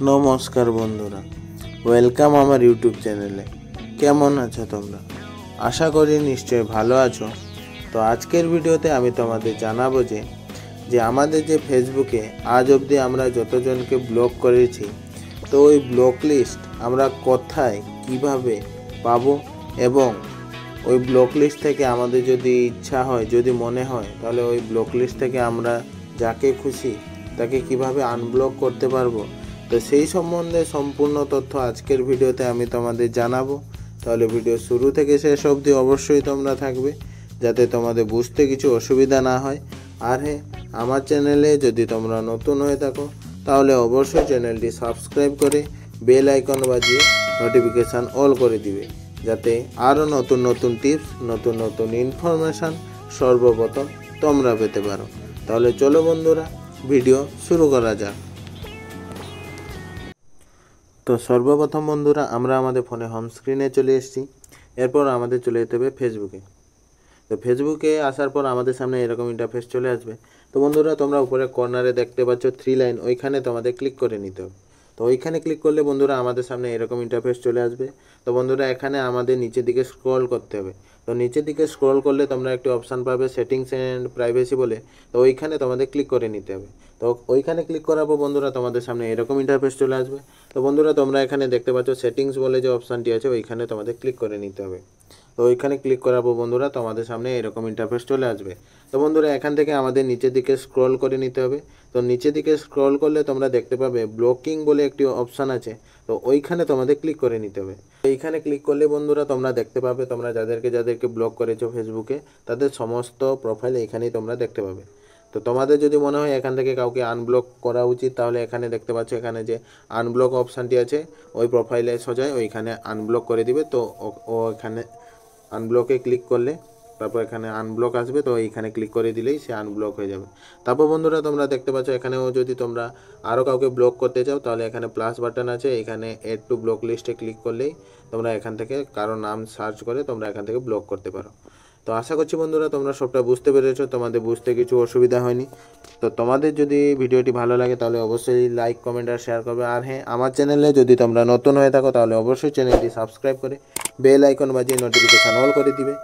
নমস্কার বন্ধুরা, ওয়েলকাম আমার ইউটিউব চ্যানেলে। কেমন আছো তোমরা? আশা করি নিশ্চয়ই ভালো আছো। তো আজকের ভিডিওতে আমি তোমাদের জানাবো যে আমাদের যে ফেসবুকে আজ অবধি আমরা যতজনকে ব্লক করেছি, তো ওই ব্লক লিস্ট আমরা কোথায় কিভাবে পাবো, এবং ওই ব্লক লিস্ট থেকে আমাদের যদি ইচ্ছা হয়, যদি মনে হয়, তাহলে ওই ব্লক লিস্ট থেকে আমরা যাকে খুশি তাকে কিভাবে আনব্লক করতে পারবো। তো সেই সম্বন্ধে সম্পূর্ণ তথ্য আজকের ভিডিওতে আমি তোমাদের জানাবো। তাহলে ভিডিও শুরু থেকে শেষ অবধি অবশ্যই তোমরা থাকবে, যাতে তোমাদের বুঝতে কিছু অসুবিধা না হয়। আর হ্যাঁ, আমার চ্যানেলে যদি তোমরা নতুন হয়ে থাকো তাহলে অবশ্যই চ্যানেলটি সাবস্ক্রাইব করে বেল আইকন বাজিয়ে নোটিফিকেশান অল করে দিবে, যাতে আরও নতুন নতুন টিপস, নতুন নতুন ইনফরমেশান সর্বপ্রথম তোমরা পেতে পারো। তাহলে চলো বন্ধুরা, ভিডিও শুরু করা যাক। তো সর্বপ্রথম বন্ধুরা, আমরা আমাদের ফোনে হোম স্ক্রিনে চলে এসেছি। এরপর আমাদের চলে যেতে হবে ফেসবুকে। তো ফেসবুকে আসার পর আমাদের সামনে এরকম ইন্টারফেস চলে আসবে। তো বন্ধুরা, তোমরা উপরে কর্নারে দেখতে পাচ্ছ 3 লাইন, ওইখানে তোমাদের ক্লিক করে নিতে হবে। তো ওইখানে ক্লিক করলে বন্ধুরা আমাদের সামনে এরকম ইন্টারফেস চলে আসবে। তো বন্ধুরা, এখানে আমাদের নিচের দিকে স্ক্রল করতে হবে। তো নিচের দিকে স্ক্রল করলে তোমরা একটি অপশান পাবে সেটিংস অ্যান্ড প্রাইভেসি বলে। তো ওইখানে তোমাদের ক্লিক করে নিতে হবে। তো ওইখানে ক্লিক করার পর বন্ধুরা তোমাদের সামনে এরকম ইন্টারফেস চলে আসবে। তো বন্ধুরা, তোমরা এখানে দেখতে পাচ্ছ সেটিংস বলে যে অপশানটি আছে, ওইখানে তোমাদের ক্লিক করে নিতে হবে। তো ওইখানে ক্লিক করার পর বন্ধুরা তোমাদের সামনে এরকম ইন্টারফেস চলে আসবে। তো বন্ধুরা, এখান থেকে আমাদের নিচের দিকে স্ক্রল করে নিতে হবে। তো নিচের দিকে স্ক্রল করলে তোমরা দেখতে পাবে ব্লকিং বলে একটি অপশান আছে। তো ওইখানে তোমাদের ক্লিক করে নিতে হবে। এইখানে ক্লিক করলে বন্ধুরা তোমরা দেখতে পাবে তোমরা যাদেরকে ব্লক করেছো ফেসবুকে, তাদের সমস্ত প্রোফাইল এইখানেই তোমরা দেখতে পাবে। তো তোমাদের যদি মনে হয় এখান থেকে কাউকে আনব্লক করা উচিত, তাহলে এখানে দেখতে পাচ্ছ এখানে যে আনব্লক অপশানটি আছে, ওই প্রোফাইলে সোজাই ওইখানে আনব্লক করে দিবে। তো ও এখানে আনব্লকে ক্লিক করলে তারপর এখানে আনব্লক আসবে। তো এইখানে ক্লিক করে দিলেই সে আনব্লক হয়ে যাবে। তারপর বন্ধুরা তোমরা দেখতে পাচ্ছ এখানেও যদি তোমরা আরও কাউকে ব্লক করতে চাও, তাহলে এখানে প্লাস বাটন আছে, এখানে এড টু ব্লক লিস্টে ক্লিক করলেই তোমরা এখান থেকে কারো নাম সার্চ করে তোমরা এখান থেকে ব্লক করতে পারো। তো আশা করছি বন্ধুরা তোমরা সবটা বুঝতে পেরেছো, তোমাদের বুঝতে কিছু অসুবিধা হয়নি। তো তোমাদের যদি ভিডিওটি ভালো লাগে তাহলে অবশ্যই লাইক, কমেন্ট আর শেয়ার করবে। আর হ্যাঁ, আমার চ্যানেলে যদি তোমরা নতুন হয়ে থাকো তাহলে অবশ্যই চ্যানেলটি সাবস্ক্রাইব করে বেল আইকন বাজিয়ে নোটিফিকেশান অল করে দিবে,